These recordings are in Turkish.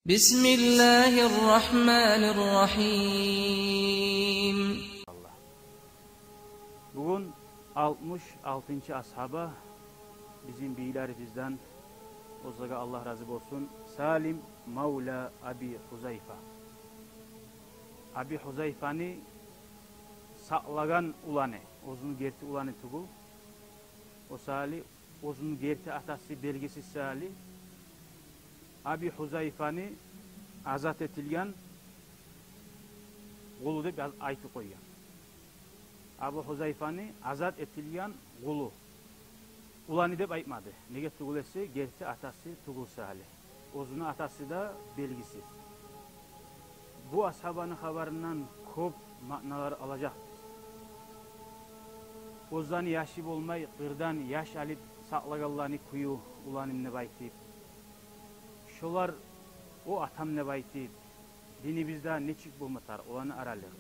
Bismillahirrahmanirrahim. Bugün 66. ashaba bizim beylerimizden Ozaga Allah razı olsun Salim Mevla Abi Huzayfa. Abi Huzayfa'nı saqlagan ulanı, ozunu gerti ulanı tuğul. O Salih, ozunu gerti atası belgesi Salih. Abi Huzayfa'nı azat etilgen kulu deb aytı koygan. Abu Huzayfa'nı azat etilgen kulu. Ulanı deb aytmadı. Nege tuğul etse gerti atası tuğul Salih. Ozunu atası da belgisiz. Bu ashabanın haberinin көп manalar alacak. Ozdan yaşı olmay, qırdan yaş alıp saqlaganlarını kuyu ulanım ne baytip. Şolar o atam ne baytip. Dini bizde neçik bulmatar, olanı aralık.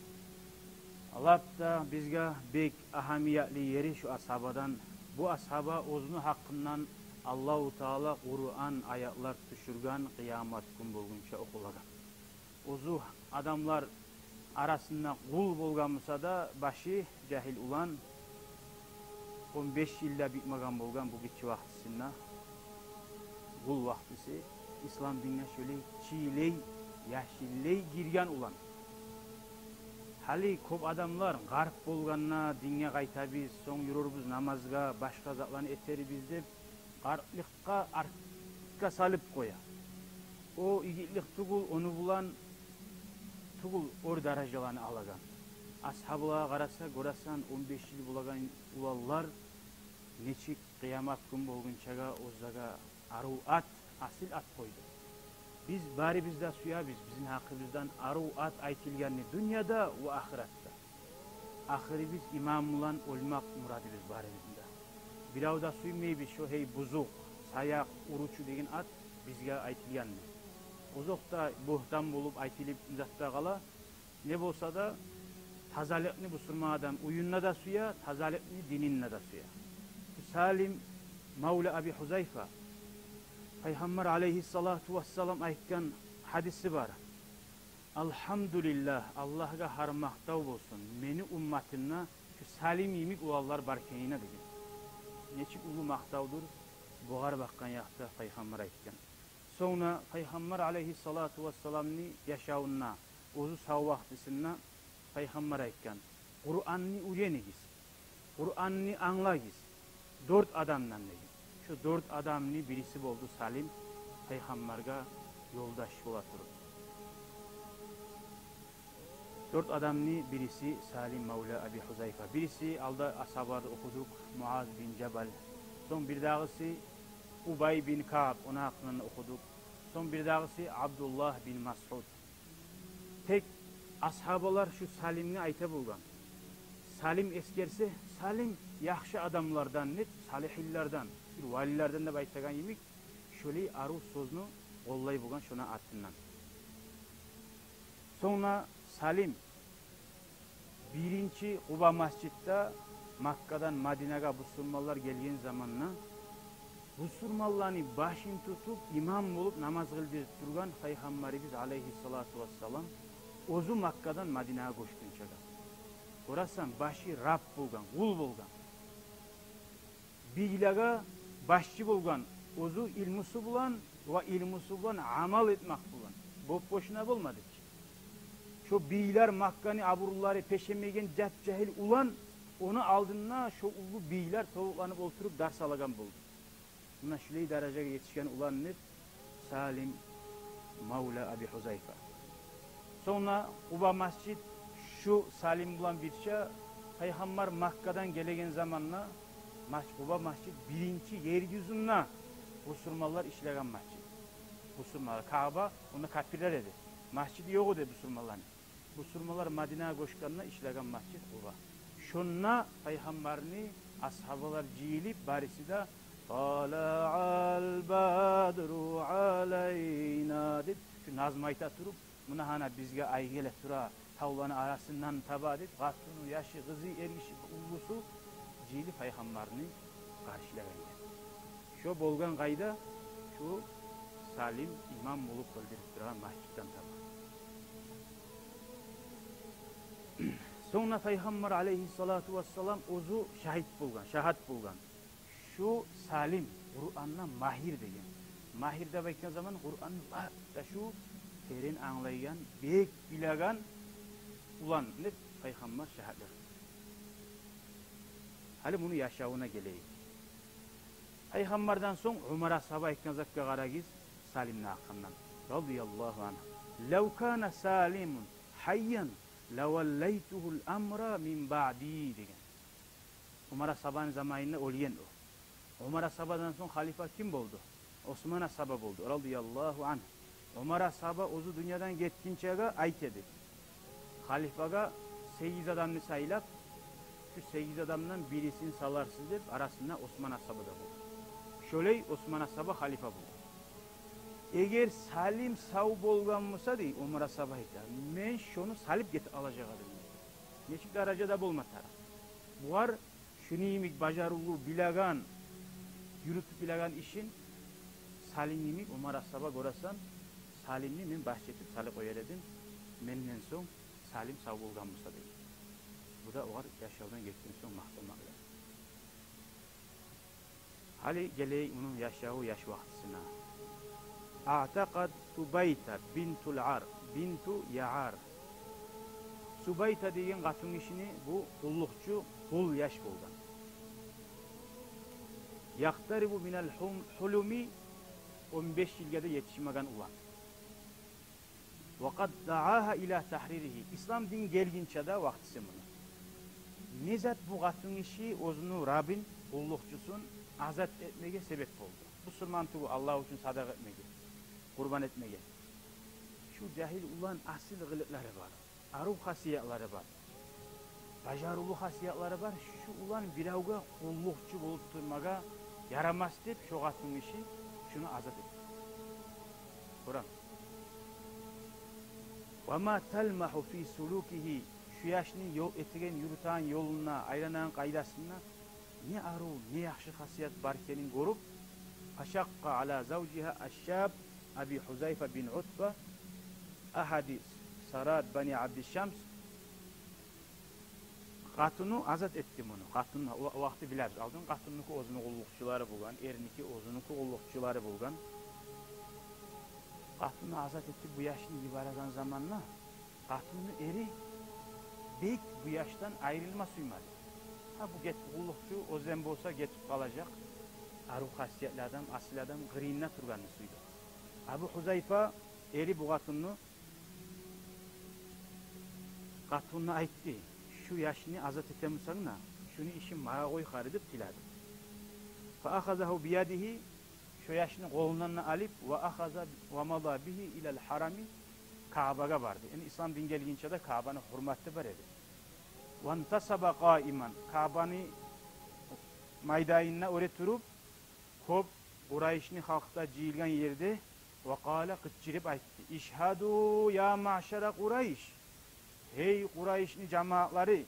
Allah da bizge bek ahamiyetli yeri şu ashabadan. Bu ashaba ozunu hakkından Allah-u Teala Kur'an ayetler düşürgen kıyamet gün bulgunca okulagan. Ozu adamlar arasında kul bolganmasa da başı cahil ulan 15 yılda bitmagan bolgan bu geçi vaktisinde kul vaktisi İslam dinine şöyle çiğley, yaşilley girgen ulan. Hali көп adamlar garp bolganna dinge kayta biz, son yürürbüz namazga, başka zatlarını eteribіз dep garplıkka arka salıp koya. O igitlik tugul onu bulan tugul or darajalarını alagan. Ashabıla qarasa, görasan 15 yıl bulagan ulallar neçik kıyamet gün bolgunçaga ozaga aru at, asil at koydu. Biz bari bizde suya bizim hakkımızdan aru at aytilgenni dünyada ve ahirette. Ahiri biz imam ulan olmak muradı biz bari bizde. Bilavda suymay biz şu hey buzuk, sayak, uruçu degen at bizge aytilgenni. Uzakta buhtan bulup aytilip uzatta kala ne bolsa da tazalıkni busurma adam uyunna da suya, tazalıkni dininna da suya. Salim Mevla Abi Huzayfa Peygamber aleyhissalatu vesselam aytgan hadisi var. Elhamdülillah Allah'a harmakta olsun. Meni ummatimna şu salim yemik ulallar barkenine degan. Neçik ulu maktavdur buğar bakkan yakta Peygamber aytgan. Sonra Peygamber aleyhissalatu vesselam'ni yaşavunna, ozu sağ vaktisinde Peygamber aytgan. Kur'an'ni uyenigiz, Kur'an'ni anlagiz. 4 adamdan degan. Şu 4 adamni birisi oldu Salim, Peygamber'e yoldaş ola turup. 4 adamni birisi Salim Mevla Abi Huzayfa. Birisi alda ashabada okuduk Muaz bin Cebel. Son bir dağısı Ubay bin Ka'b, ona hakkında okuduk. Son bir dağısı Abdullah bin Mas'ud. Tek ashabalar şu Salim'ni ayta bulgan. Salim eskerse, Salim yaxşı adamlardan, net salihillerden, valilerden de baytagan yemik, şöyle aruz sözünü ollay bulgan şuna attından. Sonra Salim birinci Quba Masjid'de Makka'dan Madine'ye Müslümanlar gelgen zamanla Müslümanların başını tutup imam olup namaz kıldırıp durgan Peygamberimiz aleyhissalatu vesselam ozu Makka'dan Madine'ye koştunca. Orasan başı Rab bulgan, kul bulgan. Bilgilega başçı bulgan, ozu ilmusu bulan ve ilmusu bulan amal etmek bulan. Bu boşuna bulmadı ki. Şu beyler Makka'nı aburulları peşemegen cahil ulan, onu aldığında şu ulu beyler tavuklanıp oturup ders alagan buldu. Buna şöyle dereceye yetişken ulan ne? Salim Mevla Abi Huzayfa. Sonra Quba Masjid şu Salim bulan bir şey, Peygamber Makka'dan gelegen zamanla Quba Masjid birinci yeryüzünde Müslümanlar işlegen masjid. Müslümanlar Kaaba onda kafirler edi. Masjid yok edi Müslümanların. Müslümanlar Madine'ye koşkanına işlegen masjid Quba. Şunna Peygamberini ashabalar ciyilip barisi de Tala'al badru aleyna deb şu nazmayta turup buna hana bizge ay gele tura tavlanın arasından taba edip gatunu yaşı kızı ergişi ulusu cili Peygamberini karşılagan. Şu bolgan kayda şu Salim imam bulup öldürüp duran masjidden tabi. Sonra Peygamber aleyhissalatu vesselam ozu şahit bulgan. Şu Salim Kur'an'na mahir degen. Mahir de bakkan zaman Kur'an'ı da şu terin anlayan, bek bilagan ulan ne Peygamber şahitler. Hali bunu yaşavına geleyik. Peygamberden son Umar'a sabah ekkan zakka garagiz Salim'le hakkından. Radıyallahu anh. Lev kana Salimun hayyan levalleytuhul amra min ba'di degen. Umar'a sabahın zamanında oliyen o. Umar'a sabahdan son halifa kim oldu? Osman'a sabah oldu. Radıyallahu anh. Umar'a sabah ozu dünyadan getkinçege ayt edi. Halifaga 8 adamını sayılap şu 8 adamdan birisini salarsız deb arasında Osman Asabı da buldu. Şöyle Osman Asabı halifa buldu. Eğer Salim sağ bolgan bolsa dey Umar Asabı aytadi. Men şonu salip get alacak adım. Neçik darajada bolmatar. Bular şunimik bajarulu bilagan yürütüp bilagan işin Salimimik Umar Asabı görasan Salimni men bahşetip salı koyar edim. Menden soň Salim sağ bolgan bolsa dey. Bu da oğar yaşavdan geçtiğin son mahkemalar. Hali geley onun yaşağı yaş vaktisine. A'taqad Subayta bintu Ya'ar. Subayta degen katın işini bu kullukçu kul yaş bolgan. Yaktaribu minel hulumi 15 yılga da yetişmegen ulan. Vaqad da'aha ila tahririhi. İslam din gelginçe de vaktisi bunu. Nizat bu katın işi ozunu Rabbin kullukçusun azat etmege sebep oldu. Bu sırmantığı Allah için sadaka etmege, kurban etmege. Şu cahil ulan asil gılıkları var. Aruf hasiyatları var. Bajarulu hasiyatları var. Şu ulan biravga kullukçu bolup durmaga yaramaz deyip şu katın işi şunu azat etti. Kur'an. وَمَا تَلْمَحُ فِي سُلُوكِهِ şu yaşını yol etigen yürüten yoluna, aylanan kaydasına ne aru, ne yaxşı hasiyat barkenin görüp aşakka ala zavciha aşşab Abi Huzayfa bin Utba ahadi Sarat Bani Abdüşşams katını azat etti bunu. Katını o vakti biliriz. Aldın katınlıkı ozunu kullukçuları bulgan, erniki ozunuku kullukçuları bulgan. Katını azat etti bu yaşını yibaragan zamanla katını eri bek bu yaştan ayrılma suymadı. Ha bu kullukçu o zem olsa getip kalacak. Aruk hasiyetli adam, asil adam gırınına turganı suydu. Abu Huzayfa eri bu katını aytti. Şu yaşını azat etemsana, şunu işin mağa koy haridip tiladi. Fa ahazahu biyadihi şu yaşını kolundan alıp ve ahaza ve mada bihi ilal harami Kabe'ye vardı. Yani İslam din gelgince de Kabe'nin hürmetli var idi. Vantasaba qaiman Kabe'ni maydayına oraya turup kop Kureyş'ni halkta ciyilgen yerde ve kâle kıçırıp aytti. İşhadu ya maşara Kureyş. Hey Kureyş'ni cemaatları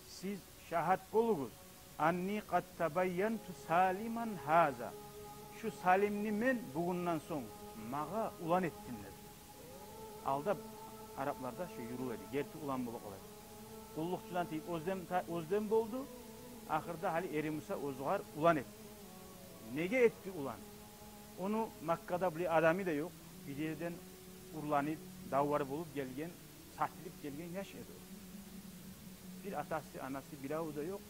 siz şahit bulunuz. Anni qad tabayyantu saliman haza. Şu salimni men bugünden son mağa ulan ettim dedi. Alda Araplarda şu yürüyedi. Gerti ulan bulup olaydı. Kullukçudan deyip ozdem boldu. Ahırda hali eri Musa ozgar ulan etti. Nege etti ulan? Onu Makka'da bir adamı da yok. Bir yerden urlanıp davvarı bulup gelgen, satilip gelgen yaşadı. Bir atası, anası, bir avu da yok.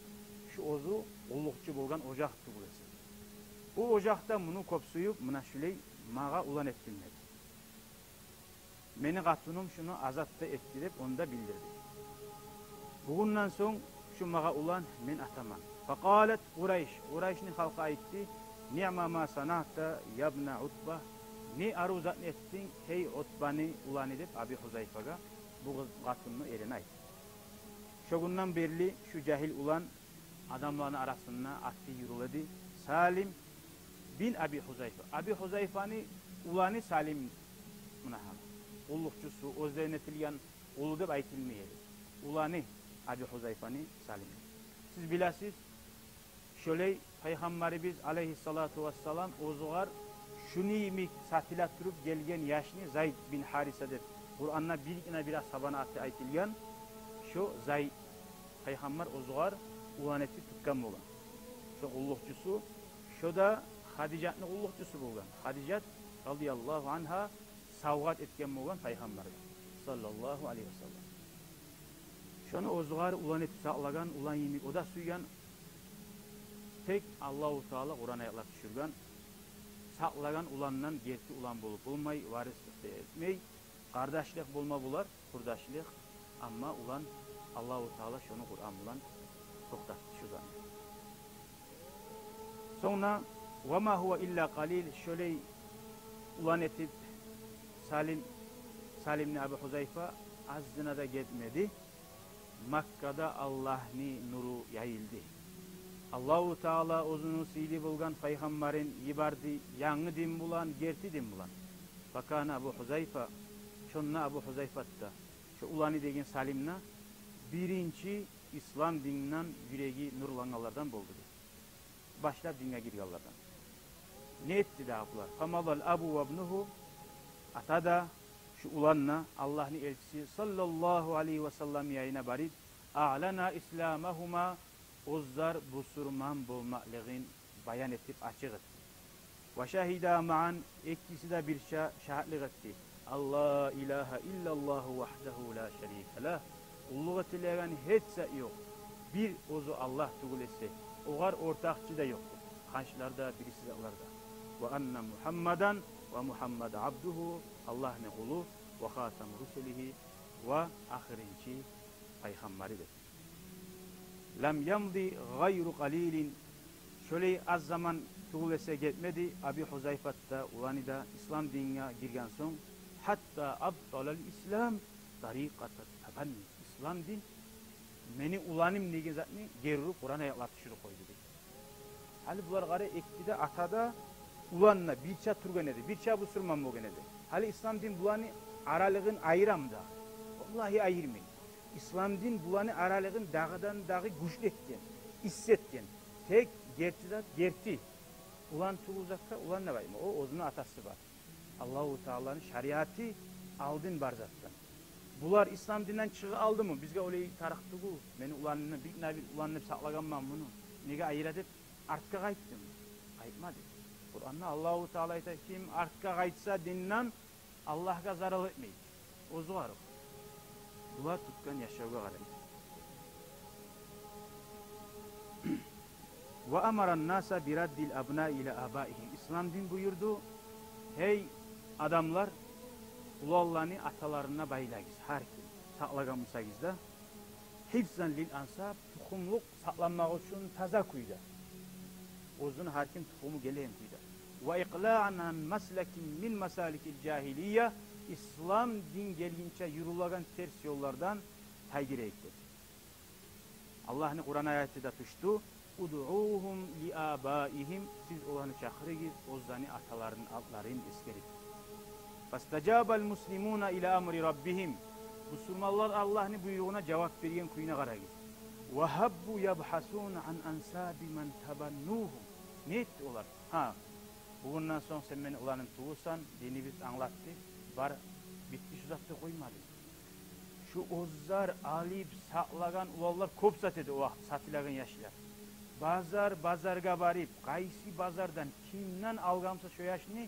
Şu ozu kullukçu bolgan ocaktı burası. Bu ocakta bunu kopsuyup buna şüley mağa ulan ettim dedi. Meni katınım şunu azatta ettirip onu da bildirdi. Bugünden son şu mağa ulan men ataman. Fakalet Kureyş'nin halka aitti. Ni'ma ma sanahta yabna Utba. Ne aruzat ettin hey Utba'ni ulan edip Abi Huzayfa'ga bu katını eline aitti. Şu günden belli şu cahil ulan adamların arasında attı yürüledi. Salim bin Abi Huzayfa. Abi Huzayfa'ni ulanı Salim münaham. Kullukçusu, özdenetilgen ulu deb aytilmeyeli. Ulanı Abi Huzayfa'ni Salim. Siz bilasiz, şöyle Peygamberimiz aleyhissalatu vesselam ozuğar Şunu satila turup gelgen yaşını Zayd bin Harisa deb Kur'an'na biraz sabana atı aytilgan. Şu Zayd Peygamber ozuğar ulaneti tutkan bolan. Şu ulluqçusu, şu da Hadicat'ın ulluqçusu bolan. Hadicat radıyallahu anha savgat etken bolan Peygamber'e sallallahu aleyhi ve sellem. Şunu ozuğar ulaneti sağlagan, ulan yemik o da suygan. Tek Allahu Teala Kur'an ayetler düşürgen. Saklagan ulandan gerti ulan bulup bulmay, varislik etmey, kardeşlik bulma bular, kurdaşlık. Ama ulan Allahu Teala şunu Kur'an bulan toktattı şuradan. Sonra وَمَا هُوَ illa qalil şöyle ulan etip Salim'le Ebu Huzayfa azdına da gitmedi. Makka'da Allah'ni nuru yayıldı. Allahu Teala ozunu sili bulgan Peygamberin yibardı yanı din bulan, gerti din bulan. Bakana Ebu Huzayfa, şonna Ebu Huzayfat'ta, şu ulanı degen Salim'na birinci İslam dininden yüreği nurlananlardan boldu. Başlap dinine girganlardan. Ne etti daha bular? Famadal Abu ve ibnuhu atada şu ulanna Allah'ın elçisi sallallahu aleyhi ve sellem yayına barib a'lana islamahuma Ozzar busurman bulmaklığın bayan etip açık etti. Ve şahida ma'an ikisi de bir şahitlik etti. Allah ilahe illallahu vahdehu la şerike lah. Ulluğu tileyen hiçse yok. Bir ozu Allah tugulesi. Oğar ortakçı da yoktur. Hançlarda birisi de olarda. Ve enne Muhammadan ve Muhammed abduhu Allah ne kulu ve hatem rusulihi ve ahirinci peygamberidir. Lem yamdi gayru qalilin şöyle az zaman tuğlese gitmedi Abi Huzayfat'ta ulanı da İslam dinine girgen son hatta abdalal İslam tariqata tabanni İslam din meni ulanım negen zatni gerru Kur'an ayetler düşürü koydu dedi. Hali bular gare ektide atada ulanla birça turgan edi birça busurman bogen edi. Hali İslam din bulanı aralığın ayıramda. Vallahi ayırmayın. İslam din bulanı aralığın dağıdan dağı güçlü etken, hissetken. Tek gerti. Ulan tuğuzakta ulan ne var? O ozunun atası var. Allahu Teala'nın şeriatı aldın barzattan. Bular İslam dinden çığı aldı mı? Bizge öyle tarıktı bu. Beni ulanını, bir nevi ulanını saklaganman bunu. Nege ayır edip artka kayıttım. Kayıtmadı. Kur'an'da Allahu Teala ayta kim artka kayıtsa dinden Allah'a zarar etmeyin. Ozu var o. Bular tutkan yaşavga qaraydı. Ve amaran nasa biraddil abna ile abaihim. İslam din buyurdu. Hey adamlar ulallarını atalarına baylagiz. Her kim saklagamısagiz da. Hifzan lil ansab tukumluk saklanmak için taza kuyda. Ozun her kim tukumu geleyim kuyda. Ve iqla'an meslekin min mesalikil cahiliye. İslam din gelince yürülagan ters yollardan taygire ettir. Allah'ın Kur'an ayeti de tuştu. Ud'uhum li abaihim siz olanı çakırıgız ozani ataların altların iskerip. Fastajabal muslimuna ila amri rabbihim. Müslümanlar Allah'ın buyruğuna cevap veriyen kuyuna karagız. Ve habbu yabhasun an ansabi men tabannuhum. Ne etti olar? Ha. Bugünden sonra sen beni olanın tuğusan dini biz anlattı. Var bitti şu zatta koymadı. Şu ozzar alip saklagan ulallar kop satedi o satılagan yaşlar. Bazarga barip kaysi bazardan kimden algamsa şu yaşını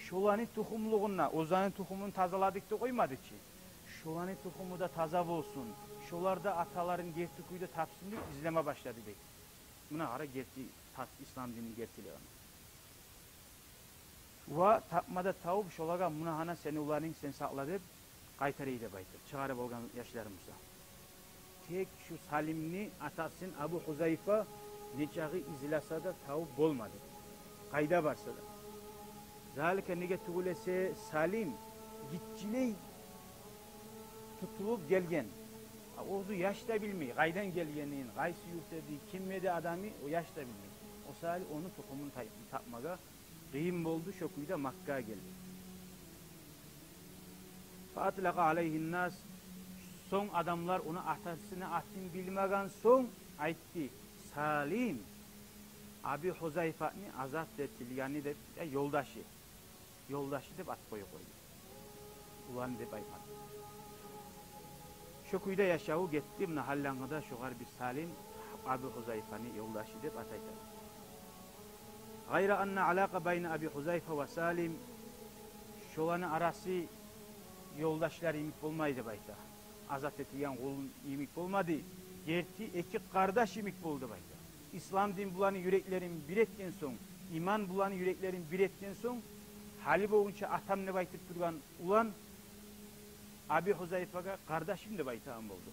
şolani tohumluğuna ozanın tohumunu tazaladık da koymadı ki. Şolani tohumu da taza olsun. Şolarda ataların gerti kuyda tapsın diye izleme başladı deyik. Buna ara gerti İslam dinini gertiliyor. Ve tapmada tavuk şolaga buna hana seni ulanın sen sakladı kaytarıyı da baytır. Çağırıp olgan yaşlarımıza. Tek şu Salimni atasın Abu Huzayfa neçağı izlasa da tavuk bolmadı. Kayda varsa da. Zalike nege tuğulese Salim gitçiley tutulup gelgen. Ozu yaşta bilmeyi, kaydan gelgenin, kaysi yurtedi, kimmedi adamı o yaşta bilmeyi. O Salim onu tokumunu tapmaga kıyım oldu şokuyda Makka'ya geldi. Faatlaka aleyhin nas son adamlar onu atasını atın bilmegen son aytti. Salim Abi Huzayfa'ni azat ettil yani de yoldaşı. yoldaşı deb at koyu koydu. Ulan deb aytmadi. Şu kuyda yaşağı gitti, mına hallangıda şugar bir Salim Abi Huzayfa'nı yoldaşı deb ataydı. Gayra anna alaka bayna Abi Huzayfa ve Salim şolanın arası yoldaşlar imik olmaydı bayta. Azat etilen kulun imik olmadı. Gerti iki kardeş imik oldu bayta. İslam din bulanı yüreklerin bir etken son, iman bulanı yüreklerin bir etken son, hali boğunca atam ne baytıp durgan ulan Abi Huzayfa'ga kardeşim de baytağım oldu.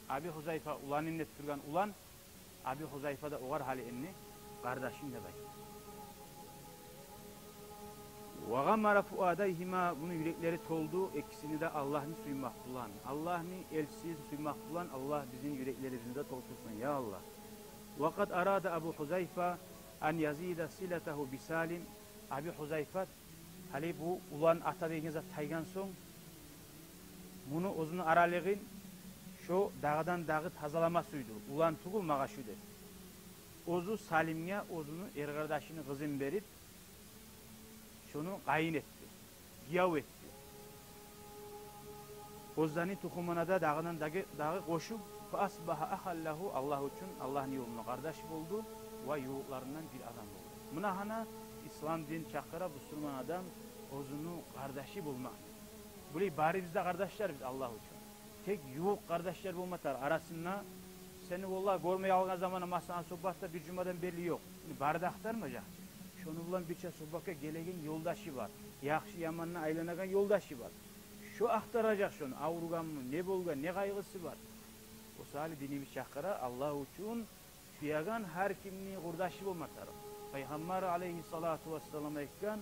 Abi Huzayfa ulan innet durgan ulan, Abi Huzayfa'da oğar hali enni kardeşim de baytağım. وَغَمَّرَ فُؤَادَيْهِمَا Bunun yürekleri toldu, ikisini de Allah'ını suymak bulan. Allah'ını elsiz suymak bulan, Allah bizim yüreklerimizi de toltursun ya Allah. وَقَدْ أَرَادَ Abu Huzayfa an yazida silatahu bisalim. Abi Huzayfa hali bu ulan ata degenize taygan son bunu uzunu aralığın şu dağdan dağı tazalama suydu. Ulan tugul mağa şu dedi. Ozu Salim'e ozunu ergardaşını kızın berip şunu kayın etti. Giyav etti. Ozdanın tukumuna da dağından dağı koşup asbaha ahallahu Allah için Allah'ın yoluna kardeş buldu ve yoğuklarından bir adam oldu. Mınahana İslam din çakıra Müslüman adam ozunu kardeşi bulmak. Burayı bari bizde kardeşler biz Allah için. Tek yoğuk kardeşler bulmatar arasında seni vallahi görmeye algan zamanı masana sohbatta bir cumadan belli yok. Bari da aktarmayacak. Şunu bulan birçe sohbaka gelegen yoldaşı var. Yakşı yamanına aylanagan yoldaşı var. Şu aktaracak şunu. Avrugan mı, ne bolgan, ne kaygısı var. O sali dinimiz çakıra Allah için fiyagan her kimliği kurdaşı bulmatar. Peygamber aleyhissalatu vesselam ekkan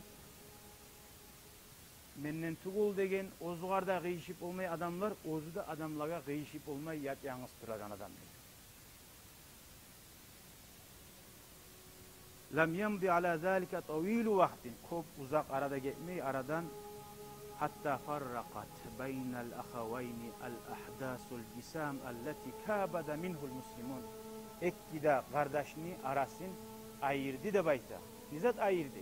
menden tugul degen ozugarda kıyışıp olmay adamlar, ozu da adamlara kıyışıp olmay yat yalnız duragan adam. Lam yamdi ala zalika tawilu vaktin. Kop uzak arada gitmeyi aradan hatta farraqat baynal ahavayni al ahdasul cisam allati kabada minhul muslimun. Ekkida kardeşini arasın ayırdı da bayta. Nizat ayırdı.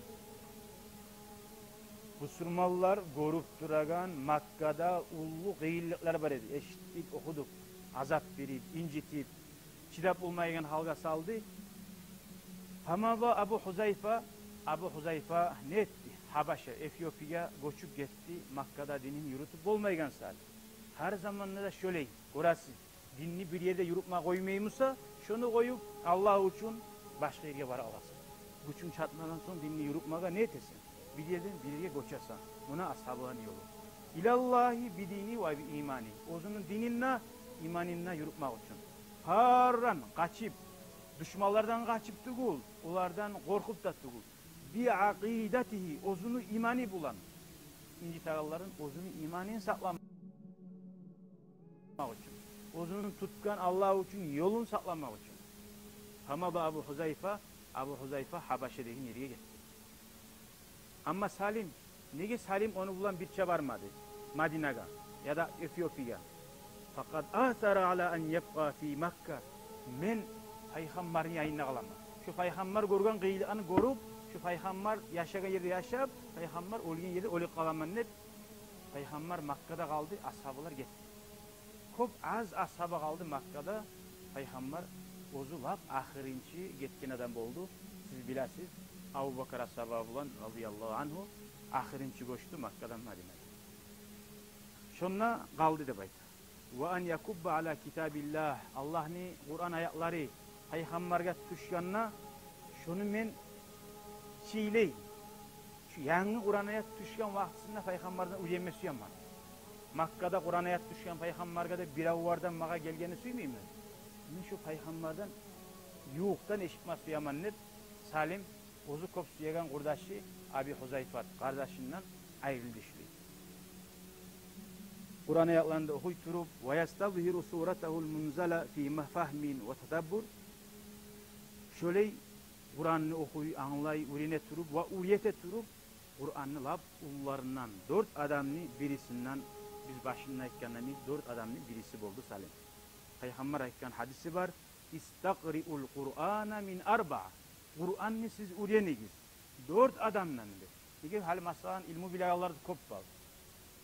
Müslümanlar gorup duragan Makka'da ullu gıyıllıklar var idi. Eşitlik okuduk. Azap verip, incitip, çirap olmayan halga saldı. Hamava Abu Huzayfa ne etti? Habaşa, Efiyopya göçüp gitti. Makka'da dinin yürütüp olmayan saldı. Her zaman da şöyle, orası dinini bir yerde yürütme koymayımsa, şunu koyup Allah için başka yere var alasın. Güçün çatmadan sonra dinini yürütmeye ne etesin? Bir yerden bir yere göçersen. Buna ashabın yolu. İlallahi bidini ve bi imani. Ozunun dininle, imaninle yürütmek için. Harran, kaçıp, düşmanlardan kaçıp tugul, onlardan korkup da tugul. Bi akidatihi, ozunu imani bulan. İnci tağalların ozunu imanini saklamak için. Ozunun tutkan Allah için yolun saklamak için. Hamaba Abu Huzayfa Habaşe'deki nereye gitti. Ama Salim, nege Salim onu bulan bir varmadı. Madinaga ya da Efiyopya. Fakat athara ala an yebqa fi Makka. Men Peygamber'in yayınına kalamam. Şu Peygamber görgen kıyılanı görüp, şu Peygamber yaşayan yerde yaşayıp, Peygamber ölgen yerde ölüp kalamam ne? Peygamber Makka'da kaldı, ashabılar gitti. Çok az ashaba kaldı Makka'da. Peygamber ozulap ahirinci gitken adam oldu. Siz biləsiz. Abu Bakar ashabı olan radıyallahu anhu ahirinci koştu Makka'dan Medine'ye. Şunla kaldı da bayta. Ve an yakubba ala kitabillah. Allah'ın Kur'an ayakları Peygamber'e düşkanına şunu men çiğley. Şu yangi Kur'an ayet düşkan vaktisinde Peygamber'den uyanması yanmadı. Makka'da Kur'an ayet düşkan Peygamber'e de bir avvardan mağa gelgeni suymayayım mı? Men şu Peygamber'den yuğuktan eşitmez suyamanlar Salim ozu kop suyagan kurdaşı Abi Huzayfa kardeşinden ayrıldı şuraya. Kur'an ayetlerinde okuyturup ve yastazhiru suretehul munzala fi mefahmin ve tadabbur. Şöyle Kur'an'ı okuyu anlay, urine turup ve uriyete turup Kur'an'ı lab ullarından 4 adamın birisinden biz başında ekkanlarımız 4 adamın birisi oldu Salim. Peygamber ekkan hadisi var. İstaqri'ul Kur'ana min arba'a. Kur'an'ı siz uriyeniz. 4 adamdan. Nege hali masalan ilmi bilagalar köp var.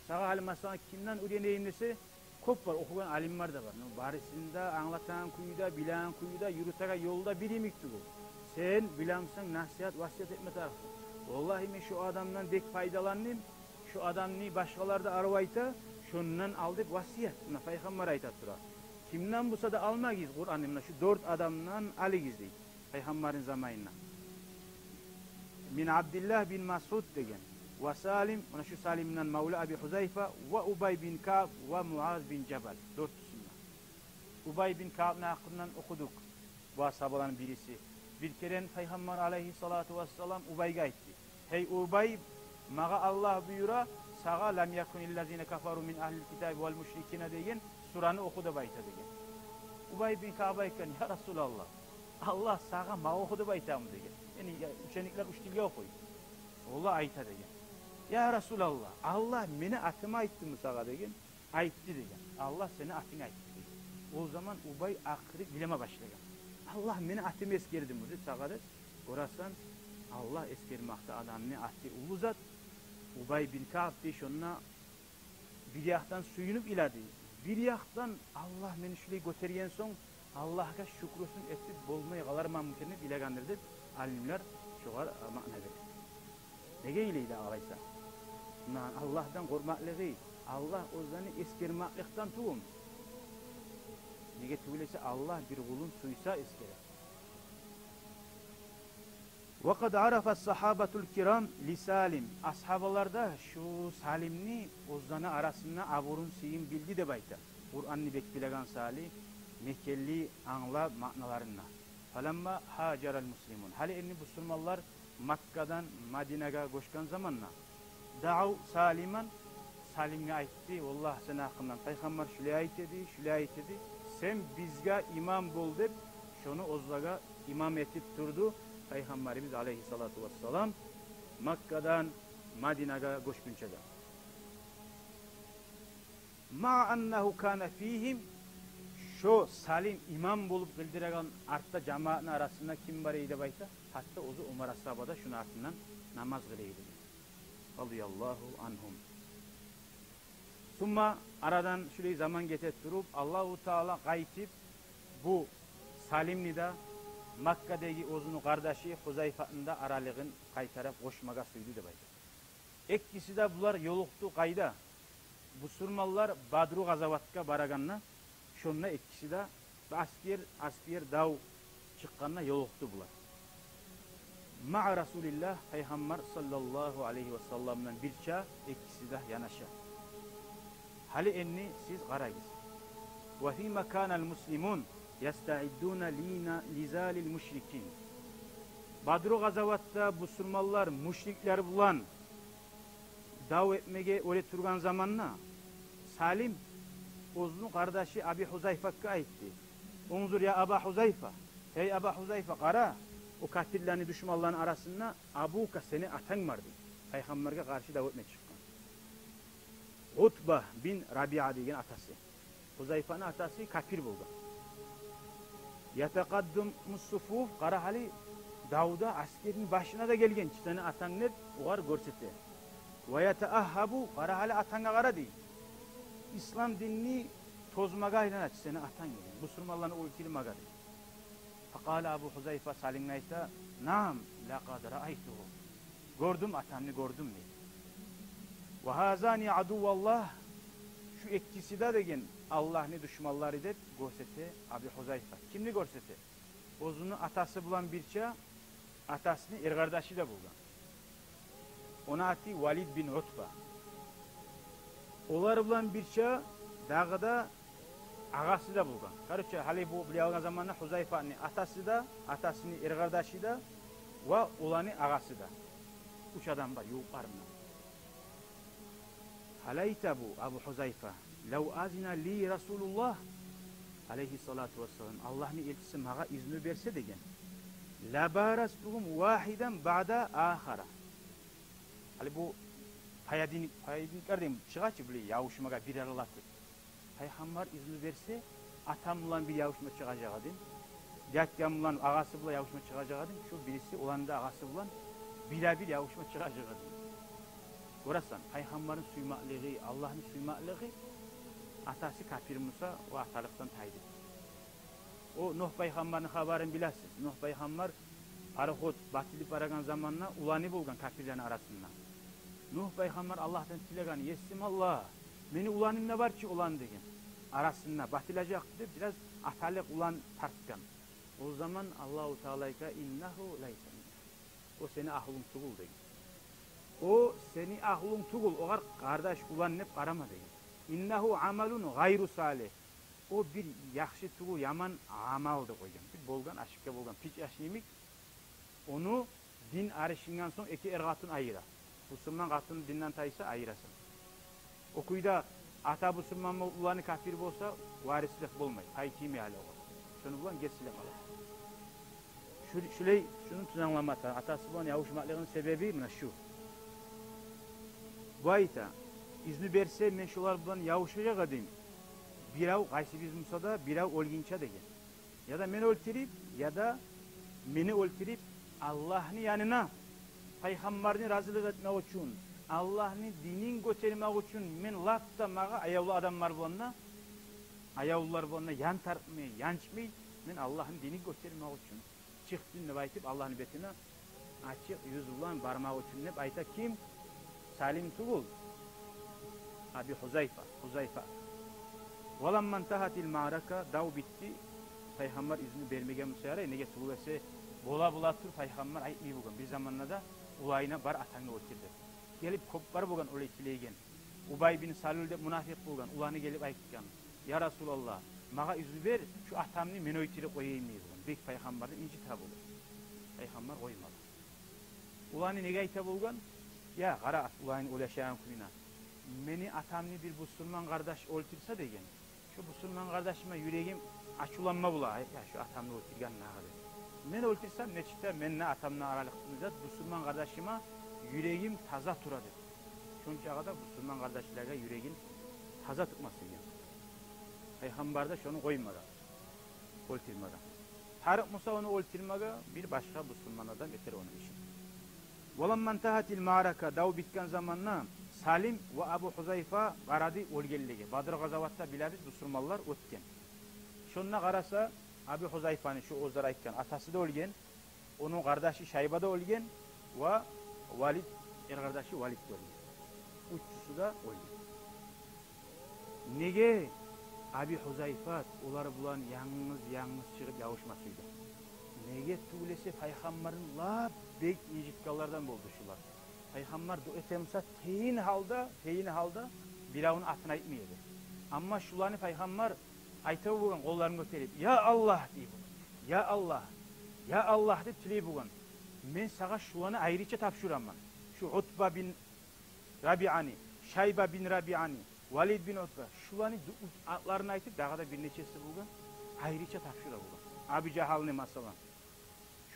Sağa hali masalan kimden öğreneyim dese köp var. Okugan alimler de var. Barisinde anlatan kuyuda, bilen kuyuda, yürütega yolda bilimikti bu. Sen bilamsan nasihat, vasiyet etme tarafı. Vallahi men şu adamdan bek faydalanayım. Şu adamni başkalarda arvayta, şundan aldık vasiyet. Buna Peygamber aytat tura. Kimden bulsa da almayız Kur'an'ımda. Şu 4 adamdan aligіз deydi. Peygamberin zamanına. Min Abdullah bin Mas'ud degen. Ve Salim, ona şu Salim'den Mevla Abi Huzayfa ve Ubay bin Ka'b ve Muaz bin Cebel. 4 isimler. Ubay bin Ka'b'ın hakkından okuduk. Bu ashabaların birisi. Bir kere Peygamber aleyhissalatu vesselam Ubay'a aytti. Hey Ubay, mağa Allah buyura, sağa lem yakun illazine kafaru min ahlil kitabi vel müşrikine degen suranı okudu bayta degen. Ubay bin Ka'b aytkan, ya Resulallah, Allah sağa mağa okudu bayta mı degen. Yani üçenikler üç dilge okuyor. Allah ayta degen. Ya Resulallah, Allah meni atıma ayttı mı sağa degen. Ayttı degen. Allah seni atına ayttı degen. O zaman Ubay akırı bileme başlagan. Allah meni atımı eskerdi mi dedi sağa dedi. Orasan Allah eskermakta adamını atı ulu zat. Ubay bin Ka'b deyiş onunla bir yaktan suyunup iladı. Bir yaktan Allah meni şurayı götürgen son Allah'a şükrosun etip bolmaya kalar mümkünü bilegandırdı. Alimler şuar makna verir. Nege ileydi ağaysa? Allah'tan korkmaklığı, Allah o zaman eskermaklıktan tuğum. Nege tuğulese Allah bir kulun suysa eskerer. وَقَدْ عَرَفَ الصَّحَابَةُ الْكِرَامِ لِسَالِمْ Ashabalarda şu Salimni ozdanı arasında aburun siyim bildi de bayta. Kur'an'ını bekbilegan Salih Mekkeli anla maknalarına. Falamma hacerel muslimun. Hali enni Müslümanlar Makka'dan Madine'ye koşkan zamanla da'u Saliman Salim'e aytti. Allah sen hakkından Peygamber şöyle ayet dedi, şöyle ayet dedi. Sen bizge imam bol dep şunu ozdaga imam etip durdu. Peygamberimiz aleyhissalatu vesselam Makka'dan Madine'ye koşkunçada. Ma annahu kana fihim şu Salim imam bulup bildiren artta cemaatın arasında kim var idi bayta? Hatta ozu Umar ashabada şunun ardından namaz kılıydı. Radıyallahu anhum. Summa aradan şöyle zaman getirttirip Allahu Teala kaytip bu Salimni de Makka'daki ozunu kardeşi Huzayfa'nın da aralığın kaytarıp koşmaga suydu da bayta. Ekkisi de bular yoluktu kayda. Bu surmallar Badru gazavatka baraganna şonuna ikkisi de asker dav çıkkanna yoluktu bular. Ma'a Resulillah Peygamber sallallahu aleyhi ve sellem'den bir çağ ikkisi de yanaşa. Hali enni siz karagız. Ve fî mekânel muslimun yesta'iddûne lizâlil müşrikin. Badru gazavatta bu surmallar müşrikler bulan dav etmege öyle turgan zamanla Salim Ozunun kardeşi Abi Huzayfa'ya aitti. Unzur ya Aba Huzayfa. Hey Aba Huzayfa kara. O katillerini düşmanların arasında Abuka seni atan vardı. Peygamber'e karşı davet etmeye çıkan. Utba bin Rabia diyen atası. Huzayfa'nın atası kafir buldu. Yatakaddum Musufuf kara hali Davud'a askerin başına da gelgen. Seni atan ne? Uğar görsete. Ve yeteahhabu kara hali atanga kara değil. İslam dinini tozmaga ilan aç seni atan gibi. Bu surmallarını o ikili magadı. Fakale Abu Huzayfa Salim'le ayta Naam laqad ra'aytuhu. Gördüm atanını gördüm mi? Ve hazani aduvallah şu ikkisi de degen Allah'ın düşmanları de görsete Abu Huzayfa. Kimni görsete? Ozunu atası bulan bir çağ atasını ergardaşı da buldu. Ona ati Valid bin Utba. Olar bulan bir çağ dağda ağası da bulgan. Karıça hali bu biliyalgan zamanında Huzayfa'nın atası da, atasının ergardaşı da ve olanı ağası da. Üç adam var yukarıda. Halayta bu Abu Huzayfa. Lev azina li Resulullah aleyhissalatu vesselam. Allah'ın elçisi bana izni verse degen. Labarastuhum vahiden ba'da ahara. Hali bu payadinlikler diyeyim. Çıkaçı bile yavuşmaga bir aralatır. Peygamber izni verse atamla bir yavuşma çıkacağı din. Yatyamla ağası bile yavuşma çıkacağı din. Şu birisi olan da ağası bulan birebir yavuşma çıkacağı din. Görəsən, Peyğəmbərin suymaklığı, Allah'ın suymaklığı atası kafir Musa o atalıktan taydı. O Nuh Peyğəmbərin haberini biləsiniz. Nuh Peyğəmbər paraxod batılıb aragan zamanla ulanı bulgan kafirlerin arasında. Nuh Peyğəmbər Allah'tan tilegan, yesim Allah, beni ulanın ne var ki ulan degen. Arasında batılacaktı, biraz atalık ulan tartkan. O zaman Allah-u Teala'ya innehu leyse. O seni ahlun tugul degen. O seni ahlun tugul, oğar kardeş ulan nep arama degen. İnnehu amalun gayru salih. O bir yaxşı tugul, yaman amaldı koygan. Bir bolgan, aşıkka bolgan, piç aşimik. Onu din arışından son iki ergatın ayıra. Müslüman katını dinden taysa ayırasın. Okuyda ata Müslüman ulanı kafir bolsa varislik bolmay. Haykimi hali olur. Şunu bulan geçsile kalır. Şunun tuzanlaması, atası bulan yavuşmaklığının sebebi mi şu? Bu ayta izni berse men şular bulan yavuşacak adım. Birav qaysi biz Musa'da birav olginça degen. Ya da meni öldürüp ya da meni öldürüp Allah'ın yanına Peygamberini razılık etmek için, Allah'ın dinin götürmek için men latta mağa ayavlı adamlar bulanna, ayavlılar bulanna yan tartmay, yançmay, men Allah'ın dini götürmek için çıktım ne baytip Allah'ın betine açık yüz bulan barmak için ne bayta kim? Salim tugul. Abi Huzayfa. Valamman tahatil ma'raka dav bitti. Peygamber izni vermegen Musa'ya nege tugulese bola tur Peygamber aytmay bugan. Bir zamanla da ulayına bar atangı ötürdi. Gelip kopbar bugan öyle tilegen. Ubay bin Salul de münafik bugan. Ulanı gelip aytkan. Ya Resulallah, mağa izni ver, şu atamni men ötürü koyayım bugan. Bek Peygamberden inci tabulu. Peygamber koymadı. Ulanı nege ayta bugan? Ya qara at ulayını ulaşayan kuyuna. Meni atamni bir Müslüman kardeş öldürse degen. Şu Müslüman kardeşime yüreğim açulanma bula. Ya şu atamni öldürgen nağı. Men öldürsem ne çıktı? Men ne atamla aralıklı Müslüman kardeşime yüreğim taza turadı. Çünkü ağada Müslüman kardeşlerine yüreğin taza tutması yani. Peygamber de şunu koymadı. Öldürmedi. Tarık Musa onu öldürmedi. Bir başka Müslüman adam yeter onun için. Volamman tahatil ma'raka dav bitken zamanla Salim ve Abu Huzayfa qaradı ölgenligi. Badr gazavatta biladiz Müslümanlar ötken. Şunna qarasa Abu Huzayfa'nın şu ozlar aytkan atası da ölgen, onun kardeşi Şayba da ölgen ve Valid kardeşi Valid da ölgen. Üçüsü de ölgen. Nege Abu Huzayfa olar bulan yalnız çıkıp yavuşmasıydı. Nege tuğlesi Peygamberin la bek icitkallardan oldu şular. Peygamber etemsa teyin halda biravun atına aytmaydı. Ama şularını Peygamber ayta bugan kollarını göterip ya Allah deyip ya Allah deyip tiley bugan. Men sağa şularını ayrıca tapşıramam. Şu Utba bin Rabi'ani, Şayba bin Rabi'ani, Valid bin Utba şularını atlarını aytıp dağda bir neçesi bugan ayrıca tapşıra bugan. Abi Cehal'ni masalan.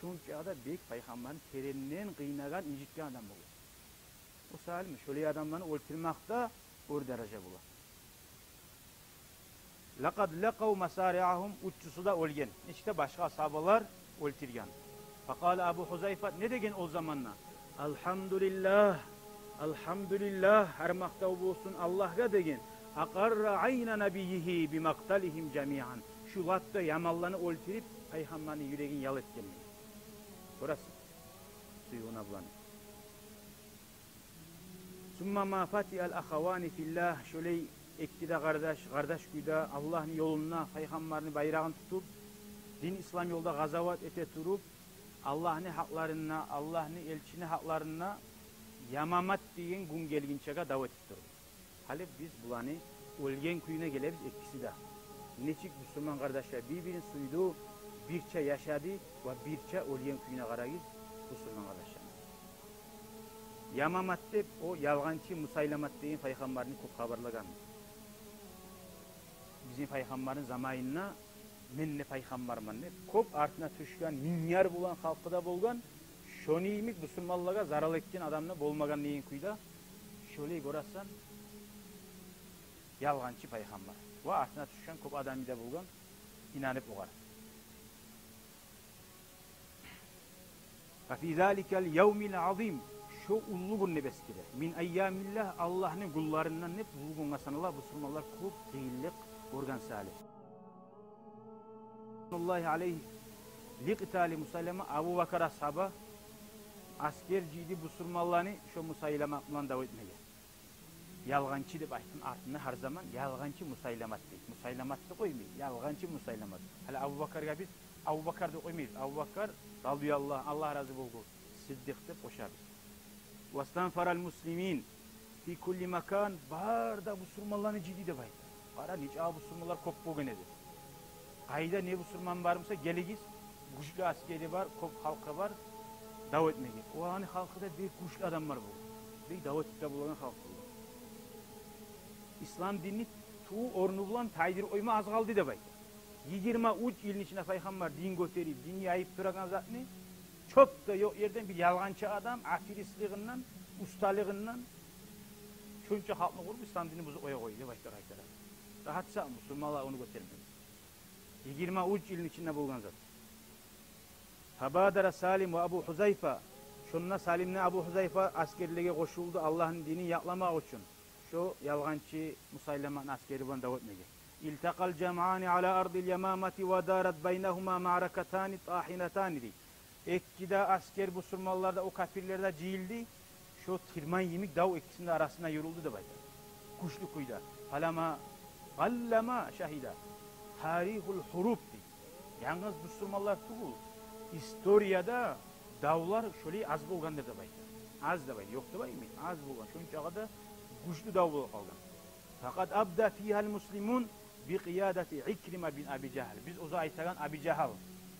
Çünkü ada bek Peygamberin tereninden kıynagan incitken adam bulan. O salim şöyle adamlarını öldürmekte o derece bulan. Laqad laqav masari'ahum uççusu da ölgen. İşte başka ashabalar öldürgen. Fakale Abu Huzayfa ne degen o zamanla? Elhamdülillah her maktav olsun Allah'a degen. Aqarra ayna nabiyhi bi maqtalihim cemiyan. Şu latta yamallarını öldürüp Peygamberin yüreğini yal etkenler. Burası suyuna bulanır. Summa ma fatihal ahavani fillah şöyle ektide kardeş güda Allah'ın yoluna Peygamberin bayrağını tutup din İslam yolda gazavat ete turup Allah'ın haklarına, Allah'ın elçini haklarına yamamat diyen gün gelginçeğe davet ettirdik. Hali biz bulanı ölgen kuyuna geliriz etkisi de. Neçik Müslüman kardeşler birbirini suydu, birçe yaşadı ve birçe ölgen kuyuna karayız Müslüman kardeşler. Yamamat deyip o yalgancı musaylamat deyin Peygamberini çok haberlagan. Bizim Peygamberin zamanına menne Peygamberman ne? Kop artına düşken milyar bulan halkıda bolgan şoniyimik Müslümanlığa zarar etken adamla bolmagan neyin kuyda şöyle görürsen yalgancı Peygamber. Ve artına düşken kop adamı da bolgan inanıp oğar. Ve fi zâlikel yevmil azim şu ullu bu nebeskire. Min eyyamillah Allah'ın kullarından ne bulgunga sanılar Müslümanlar çok değillik organ salih. Allah aleyhi liqtali Musaylama Abu Bakar ashaba asker cidi Müslümanlarını şu Musaylama bilan davet etmeye. Yalgancı deb aytın artında her zaman yalgancı Musaylamat deydi. Musaylamat'ı koymayız. Yalgancı Musaylamat. Hala Abu Bakar'a biz Abu Bakar da koymayız. Abu Bakar radıyallahu Allah razı olsun. Siddik deb koşarız. Vastanfaral muslimin fi kulli makan barda Müslümanlarını ciddi deb aytın. Bara nice Müslümanlar kop bugün edi. Ayda ne Müslüman varmasa geligiz. Güçlü askeri var, kop halkı var. Davet etmeye. O hani halkıda bir güçlü adamlar bu. Bir davet etmeye bulan halk bu. İslam dinini tuğ ornu bulan taydir oyma az kaldı da baydı. 23 yılın içinde peygamber din gösterip, din yayıp duran zat ne? Çok da yok yerden bir yalgancı adam, afirisliğinden, ustalığından şunca halkını kurup İslam dinini buzu oya koydu başta kayıtlara. Rahatsa Müslümanlar onu göstermiyor. 23 yılın içinde bulgan zat. Habadara Salim ve Abu Huzayfa. Şununla Salim'le Abu Huzayfa askerliğe koşuldu Allah'ın dinini yaklamak için. Şu yalgancı Musaylaman askeri bana davet etmeye. İltakal cem'ani ala ardil yamamati ve darat beynehuma ma'rakatani tahinatani di. Ekkida asker Müslümanlarda o kafirlerde cihildi. Şu tırman yemik dav ikisinin arasında yoruldu da baydı. Kuşlu kuyda. Allama şahida. Tarihul hurub di. Yalnız Müslümanlar tuğul. İstoryada davlar şöyle az bulgandır da baydı. Az da baydı. Yok da baydı mı? Az bulgan. Şunca kadar güçlü dav bulup kaldı. Fakat abda fihal muslimun bi kıyadati İkrime bin Abi Cehal. Biz oza aytagan Abi Cehal.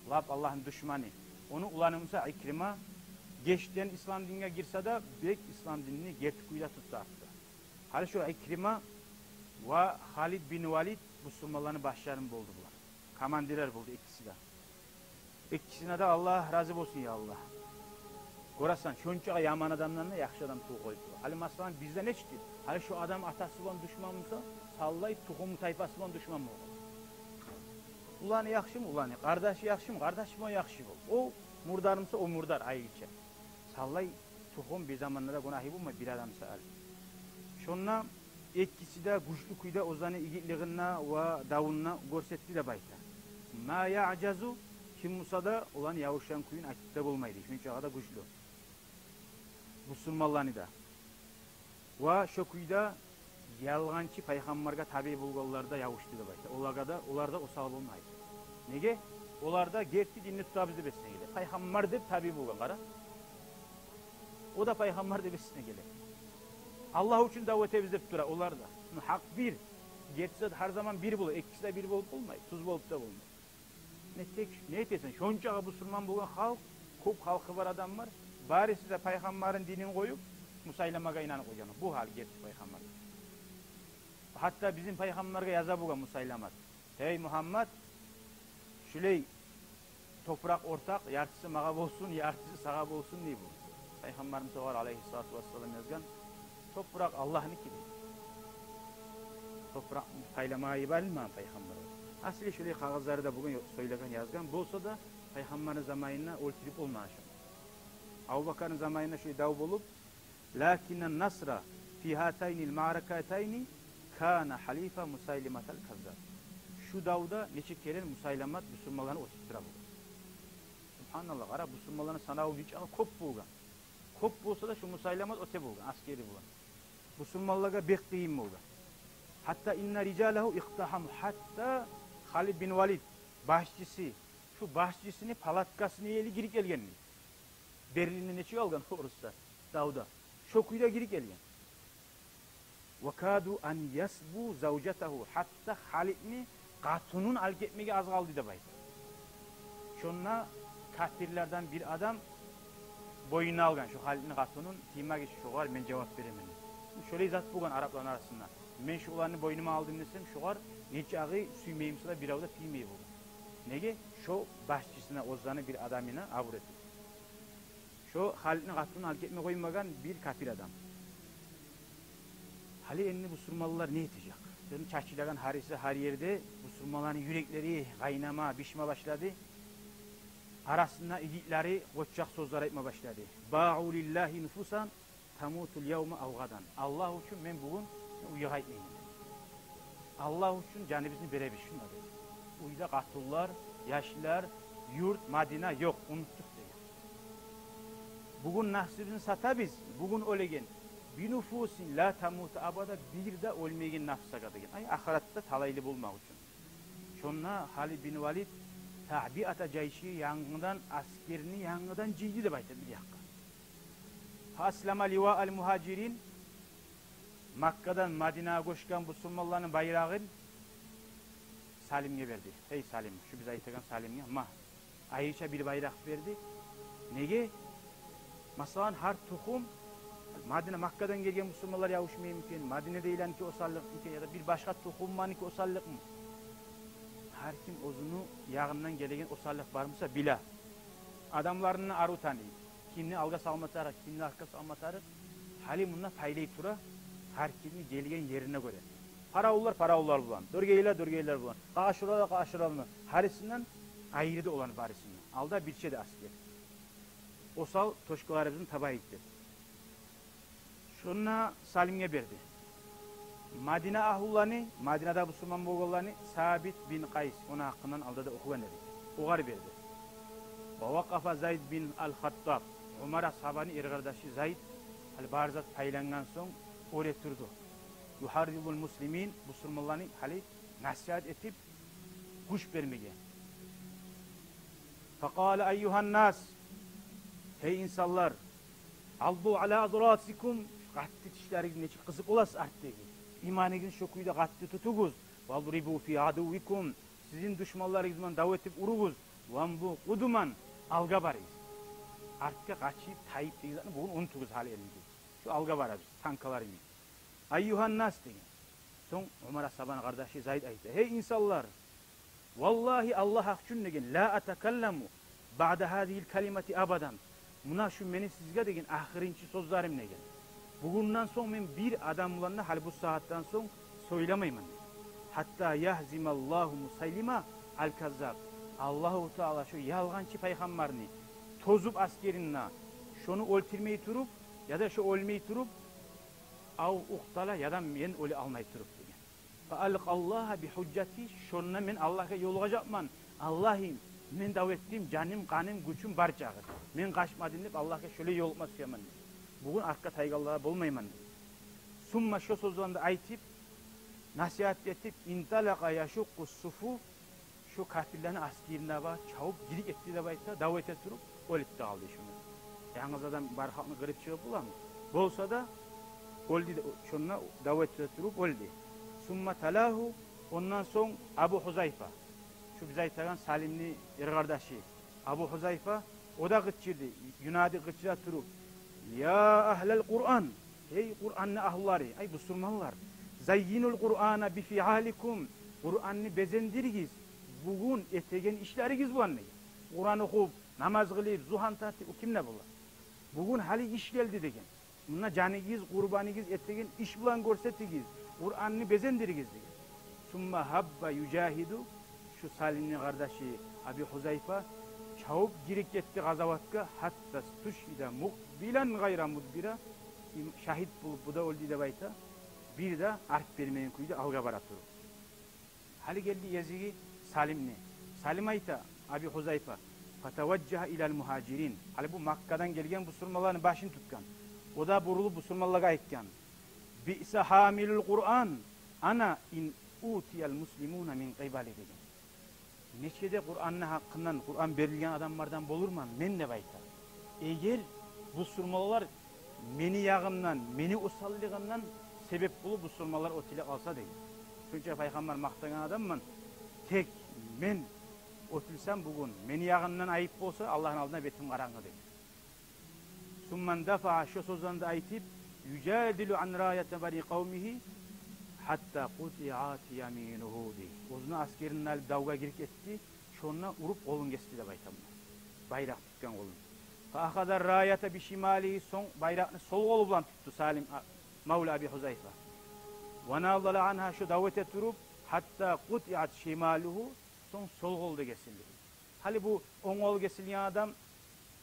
Lab Allah'ın düşmanı. Onu ulanımsa İkrime geçten İslam dinine girse de bek İslam dinini gerçeküyle tuttu attı. Hali şu İkrime ve Halid bin Valid Müslümanların başlarını buldular. Kamandirer buldu ikisi de. İkisine de Allah razı olsun ya Allah. Korasan şunca yaman adamlarına yaxşı adam tuğ koydu. Hali masalan bizden ne çıktı? Hali şu adam atası olan düşmanımsa sallay tuğumu tayfası olan düşman mı olur? Ulanı yaxşı mı ulanı? Kardeşi yaxşı mı? Kardeşim o yaxşı ol. O murdarımsa o murdar ayıca. Sallay tuğum bir zamanlarda günahı bulma bir adamsa al. Şunla ikisi de güçlü kuyda ozanı igitliğine ve davununa görsetti de bayta. Ma ya'cazu kim musada olan yavuşan kuyun akitte bulmaydı. Çünkü da güçlü. Müslümanlarını da. Ve şu kuyda yalgancı peygamberge tabi bulgallarda yavuştu da bayta. Onlar da o sağ olmaydı. Nege? Onlar da gerçi dinini tutabızı besine gelir. Peygamber de tabi bulgallara. O da peygamber de besine gelir. Allah için davet edip durar. Onlar da. Hak bir. Gerçi her zaman bir bulur. İkisi de bir bulup bulmayı. Tuz bulup da bulmayı. Ne etsin? Şonca Müslüman bulan halk, çok halkı var adam var. Bari size peygamberin dinini koyup Musaylamaga inanıp koyacağım. Bu hal gerçi peygamber. Hatta bizim peygamberge yaza bulan Musaylamat. Hey Muhammed, şüley toprak ortak, yartısı mağa olsun, yartısı sağa olsun diye bu. Peygamberimiz var aleyhissalatu vesselam yazgan. Toprak Allah'ın ki. Toprak Musaylama'yı bilmem peygamber. Asli şöyle kağızları da bugün söyleyen yazgan. Bolsa da peygamberin zamanına ölçülüp olmamışım. Abu Bakar'ın zamanına şöyle dav bulup lakinnen nasra fi hataynil ma'rakatayni kana halifa Musaylimatal kazzab. Şu davda neçik kere Musaylamat Müslümanlarını oturttura buldu. Subhanallah, ara Müslümanların sanağı hiç kop bulgan. Kop bulsa da şu Musaylamat ote bulgan, askeri bulgan. Müslümanlara bekleyim bulgan. Hatta inna ricalahu ihtaham. Hatta Halid bin Valid başçısı, şu başçısını palatkasını yeli girik elgen. Berlin'de neçe algan orası davda. Şokuyla girik elgen. Vakadu an yasbu zavcatahu. Hatta Halid'ni katunun alk etmeye az kaldı da baydı. Şunla kafirlerden bir adam boyunu algan. Şu Halid'ni katunun timak işi şu var, ben cevap veremem. Şöyle zat bulan Arapların arasında. Men şu ulanı boynuma aldım desem şu var, neçe ağı süymeyimse de bir avda tüymeyi bulur. Nege? Şu başçısına, ozanı bir adamına avur etti. Şu Halid'in katunun alk etme koymagan bir kafir adam. Hali enini Müslümanlar ne edecek? Çarşılagan harisi her yerde Müslümanların yürekleri kaynama, bişme başladı. Arasında igitleri koçacak sözler etme başladı. Ba'u lillahi nüfusan tamutul yevme avgadan. Allah üçün men bugün uyuyayım. Allah üçün canımızı verebilsin dedi. Uyda katullar, yaşlılar, yurt, Madina yok, unuttuk dedi. Bugün nasibini satabiz, bugün ölegen. Bir nüfusin la tamutu abada bir de ölmegen nafsa kadegen. Ay ahirette talaylı bulmak için. Şonna Halid bin Valid ta'biata cayşi yangından askerini yangından ciydi de baytı bir yakka. Faslama liva al muhacirin Makka'dan Madine'ye koşkan bu Müslümanların bayrağını Salim'e verdi. Hey Salim, şu bize ayıtakan Salim'e ama Ayşe bir bayrak verdi. Nege? Masalan her tohum Madine Makka'dan gelen Müslümanlar yavuşmayı mümkün. Madine'de ilan ki osallık mümkün ya da bir başka tohumman ki osallık mı? Her kim ozunu yağından gelegen osallık var mısa bila. Adamlarını arı tanıyı. Kimni alga salmatarı, kimni arka salmatarı. Hali bununla paylayıp tura. Her kimi gelgen yerine göre. Paraullar bulan. Dörgeyler bulan. Kaşıralı. Harisinden ayrıda olan barisinden. Alda bir şey de asker. Osal toşkularımızın tabağı gitti. Şuna Salim'e verdi. Madine ahullarını, Madine'de Müslüman boğullarını Sabit bin Kays ona hakkından aldı da okuyan dedi. Oğar verdi. Ve vakafa Zayd bin al-Hattab Umar ashabani irgardaşı Zayd al-Barzat paylangan son oraya turdu. Yuharribul muslimin Müslümanlarını hali nasihat etip kuş vermeye. Fekale eyyuhan nas hey insanlar albu ala adrasikum qattı dişleriniz neçe kızık olası arttı. İmanınızın şokuyla qattı tutuguz. Valdribu fi aduvikum sizin düşmanlarınızdan davet edip uruguz. Vambu uduman alga barıyız. Artka kaçıp tayip deyizden bugün unutuguz hali elinde. Şu alga barabız tankalarını. Ayyuhan nas deyin. Son Umar Ashaban kardeşi Zayd aydı. Hey insanlar vallahi Allah hakçun degen la atakallamu ba'da hadihil kalimati abadan. Buna şu meni sizge degen ahirinci sözlerim ne gel. Bugünden son men bir adam ulanla hal bu saatten son söylemeymem. Hatta yahzimallahu musaylima al-kazzab. Allahu Teala şu yalgancı peygamberini tozup askerinle şunu öldürmeyi turup ya da şu ölmeyi turup av uhtala ya da men öyle almayı turup degen. Fa alqallaha bi hujjati şonna men Allah'a yolgacakman. Allah'ım men davettim canım kanım gücüm barcağı. Men kaçmadım deyip Allah'a şöyle yolma süyaman. Bugün arka taygallara bulmayman. Summa şu sözlerinde aytip nasihat etip intalaka yaşukku sufu şu kafirlerin askerine bak çabuk girik etti de bayta davet ettirip öyle aldı şunu. Yalnız adam barhakını kırıp çıkıp bulan bolsa da öldü şununla davet ettirip öldü. Summa talahu ondan son Abu Huzayfa şu bize aytagan Salimli kardeşi Abu Huzayfa o da gıçırdı. Yunadi gıçıra turup ya ahlel Kur'an ey Kur'an'ın ahları ay Müslümanlar zayyinul Kur'an'a bi fi'alikum Kur'an'ı bezendirgiz bugün etegen işlerigiz bu anne Kur'an okuyup namaz kılıp zuhan tartı o kim ne bular bugün hali iş geldi degen buna canıgiz kurbanıgiz etegen iş bulan görsetigiz Kur'an'ı bezendirgiz degen summa habba yucahidu şu Salim'in kardeşi Abi Huzayfa çabuk girik etti gazavatka hatta tuşhida mukbilan gayra mudbira şahit bu da öldü de bayta bir de ark vermeyen kuydu alga baratır. Hali geldi yazığı Salim'ni. Salim ayta Abi Huzayfa fatavajjaha ilal muhacirin. Hali bu Makka'dan gelgen bu Müslümanların başını tutkan. O da burulup bu Müslümanlara aytkan. Bi'sa hamilul Kur'an ana in utiyal muslimuna min qibali degen. Neçede Kur'an'ın hakkından, Kur'an verilgen adamlardan bolurman, men ne bayta. Eğer bu Müslümanlar meni yağımdan, meni usallığımdan sebep bulup bu Müslümanlar o tile alsa değil. Çünkü Peygamber maktagan adamman, tek men otilsem bugün, meni yağımdan ayıp olsa Allah'ın aldına betim karanğı değil. Summan dafa'a şu sözlerinde aytip, yücadilu an rayete bani kavmihi, hatta kuti'at yaminuhu dey. Uzun askerinin alıp davga girik etti. Şonuna urup kolun kesti de baytamlar. Bayrak tutkan kolun. Fa akadar rayata bi şimalihi son bayrakını sol kolu bulan tuttu Salim Mevla Abi Huzayfa. Ve nâzala anha şu davet ettirip hatta kuti'at şimaluhu son sol kolda kesildi. Hali bu on kol kesilgen adam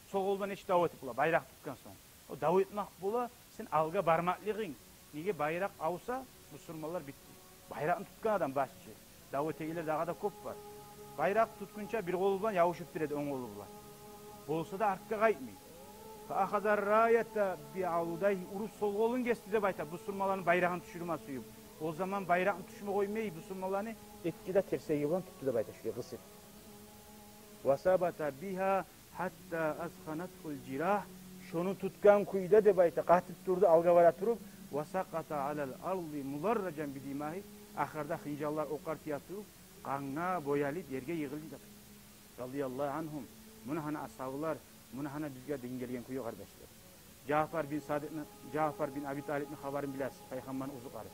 sol koldan hiç davet ettiler. Bayrak tutkan son. O davet etmek bula Sen alga barmaklığın. Niye bayrak avsa musulmanlar bitti. Bayrağını tutkan adam başçı. Davetegiler daha da kop var. Bayrak tutkunça bir kolu bilen yavuşup diredi on kolu bilen. Bolsa da arkka kaytmıyor. Fa'akhadar rayata bi'audayhi urus sol kolun kesti de bayta. Musulmanların bayrağını düşürme suyup. O zaman bayrağını düşürme koymayı Musulmanlarını etkide terseyi bilen tuttu da bayta şuraya kısıp. Vasabata biha hatta azhanatul cirah. Şunu tutkan kuyuda de bayta qatıp durdu alga vara turup vasaqata alal ardi mudarracan bidimahi. Ahirda hincallar okar tiyatırıp kanına boyalıp yerge yığıldı da. Radiyallahu anhum. Bunu hana ashablar, bunu hana bizge din gelgen kuyu kardeşler. Cafer bin Abi Talib'nin haberini bilasiz. Peygamber'in uzu karı.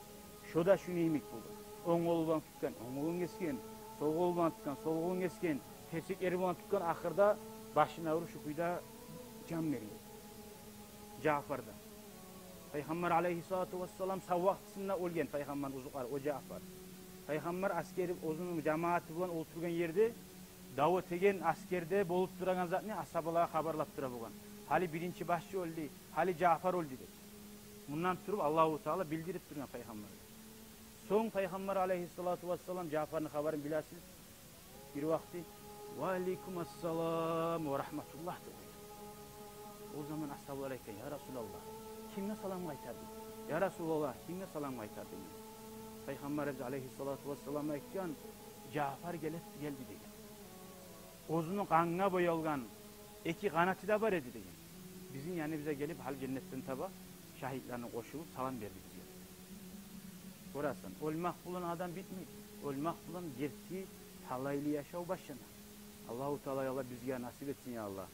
Şoda şunu yemek buldu. On kolundan tutkan, on kolun kesken, sol kolundan tutkan, sol kolun kesken, tersek erinden tutkan ahirda başına vurup şu kuyuda can veriyor. Cafer'da. Peygamber aleyhissalatu vesselam savvaqtısında olgen Peygamber'in uzu karı, o Cafer. Peygamber askeri uzun cemaati bilen oturgan yerde davet egen askerde bolup duran zatni asabalara haberlap tura bolgan. Hali birinci başçı oldu, hali Cafer oldu dedi. Bundan turup Allahu Teala bildirip durgan Peygamber. Son Peygamber aleyhissalatu vesselam Cafer'in haberini bilasiz. Bir vakti ve aleykümselam ve rahmetullah dedi. O zaman ashablar aytken ya Resulallah kimne salam aytardı? Ya Resulallah kimne salam aytardı? Peygamberimiz aleyhissalatu vesselam aytkan Cafer geldi dedi. Ozunun kanına boyalgan iki kanatı da var dedi. Bizim yani bize gelip hal cennetten taba şahitlerini koşulup salam verdi bize. Orasın. Olmak bulan adam bitmiyor. Olmak bulan gerçi talaylı yaşav başına. Allahu Teala Allah bizge nasip etsin ya Allah.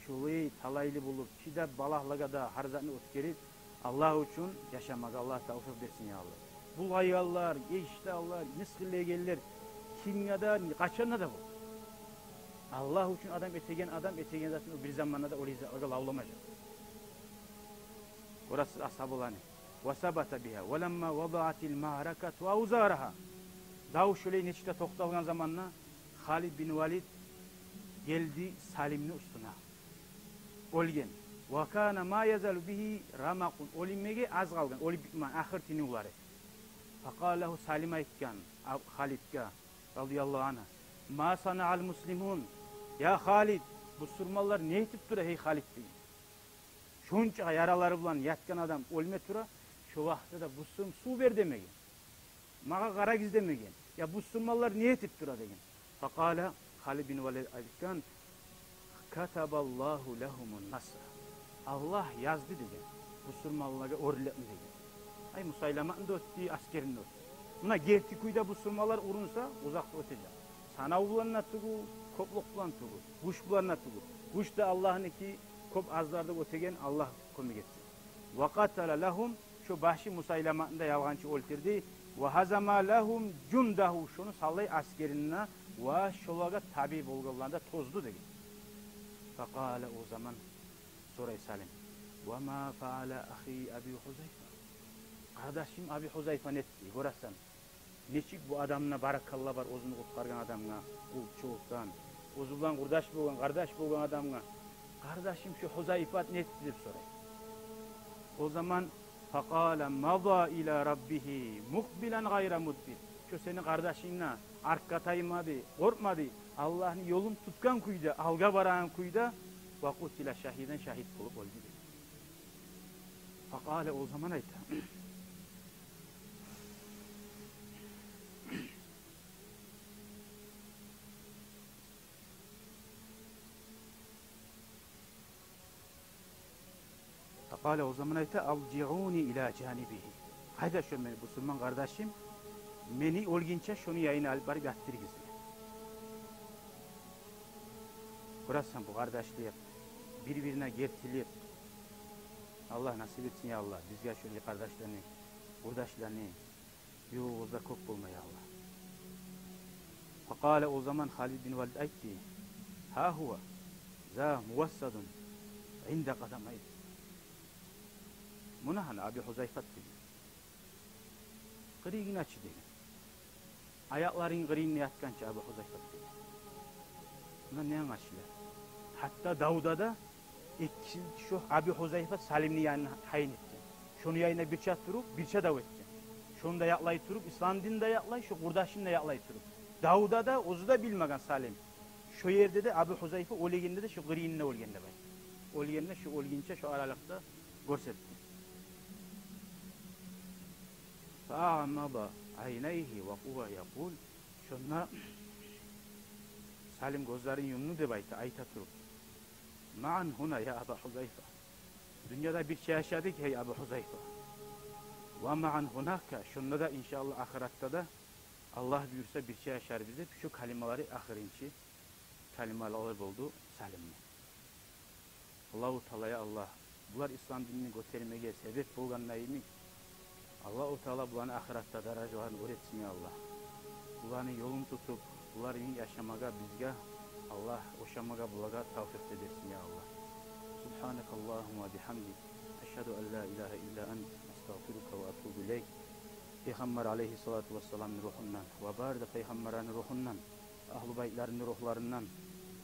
Şulayı talaylı bulup çide balahlığa da harzatını ötkerip Allah için yaşamak Allah tavfik versin ya Allah. Bu ayallar, eştallar, niskilleye gelirler. Kimyada, kaçanla da bu. Allah için adam etegen zaten bir zamanla da oraya lavlamayacak. Orası ashab olanı. Vasabata biha. Velemma vada'atil ma'rakat ve avzaraha. Davu şöyle neçte toktalgan zamanla Halid bin Valid geldi Salim'in üstüne. Olgen. Ve kana ma yazalu bihi ramakun. Olimmege az kalgan. Oli bitman. Ahir tini uları. Fakalahu Salim'a etken. Halid'ga. Radiyallahu anha. Ma sana'al muslimun. Ya Halid. Bu surmallar ne etip dura hey Halid deyin. Şunca yaraları bulan yatkan adam olme tura. Şu vakti da bu sürm su ver demegen. Mağa kara giz demegen. Ya bu surmallar ne etip dura degen. Fakala Halid bin Valid aytkan. Kataballahu lehumun nasra. Allah yazdı degen. Bu surmallara orletmi degen. Ay Musaylama'nın da öttü, askerin de öttü. Buna gerti kuyda bu surmalar urunsa uzakta ötecek. Sana bulanına tugu, kopluk bulan tugu. Kuş bulanına tugu. Kuş da Allah'ın ki kop azlarda ötegen Allah komi getsin. Ve katala lahum şu bahşi Musaylama'nın da yalgancı oltirdi. Ve hazama lahum cundahu şunu sallay askerinine ve şolaga tabi bolgalarında tozdu degen. Fakale o zaman soray Salim. Ve ma faale ahi Abi Huzayfa. Kardeşim Abi Huzayfa netti, görəsən. Neçik bu adamına barakallah var, ozunu kutkargan adamına, bu çoğuktan. Ozulan kardeş bolgan adamına. Kardeşim şu Huzayfa netti deb soray. O zaman faqala maza ila rabbihi muqbilan gayra mudbir. Şu senin kardeşinle arka taymadı, korkmadı. Allah'ın yolun tutkan kuyda, alga baran kuyda ve kutila şahiden şahit bulup oldu. Faqala o zaman ayta. Faqala o zaman ayta alci'uni ila canibihi. Hayda şu beni Müslüman kardeşim meni olginçe şunu yayına alıp barıp yattırgizdi. Burası bu kardeşliği birbirine gertilip Allah nasip etsin ya Allah. Bizge şöyle kardeşlerini, buradaşlarını yolumuzda kop bulmaya Allah. Fakale o zaman Halid bin Valid aytti. Ha huve za muvassadun inde kadamayı. Buna hani Abi Huzayfat dedi. Kırıgın açı dedi. Ayakların kırığını yatkança Abi Huzayfat dedi. Buna ne anlaşılır? Hatta Davud'a da şu Abi Huzayfat Salim'ni yani hain etti. Şunu yayına birçe turup birçe davetçi. Şunu da yaklay turup İslam dininde yaklay, şu kurdaşını da yaklay turup. Davud'a da ozu da bilmegen Salim. Şu yerde de Abu Huzayfa oliginde de şu grinine olgende bay. Olgende şu olginçe şu aralıkta görsetti. Fa'amada aynayhi ve huve yekul. Şunla Salim gözlerin yumunu de bayta ayta turup. Ma'an huna ya Abu Huzayfa. Dünyada bir şey yaşadık hey Abu Huzayfa. Ve ma'an hunaka. Şunla da inşallah ahirette de Allah buyursa bir şey yaşar bize. Şu kalimaları ahirinci kalimalar oldu Salim'le. Allahu Teala'ya Allah. Bunlar İslam dinini götürmeye sebep bulganlayını Allahu Teala bunların ahirette derecelerini öğretsin ya Allah. Bunların yolunu tutup bunların yaşamaga bizge Allah oşamaga bulaga tavfik edersin ya Allah. Subhanakallahumma bihamdik. Eşhedü en la ilahe illa ent. Estağfiruka ve etûbü ileyk. Peygamber aleyhissalatu vesselam'ın ruhundan ve bari de Peygamber'in ruhundan, Ahl-ı Beytlerin ruhlarından,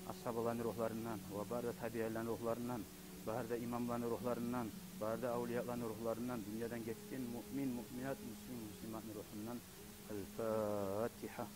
ashabaların ruhlarından ve bari de tabiilerin ruhlarından, bari de imamların ruhlarından, bari de evliyaların ruhlarından, dünyadan geçtiğin mümin, müminat, müslüman ruhundan. El-Fatiha.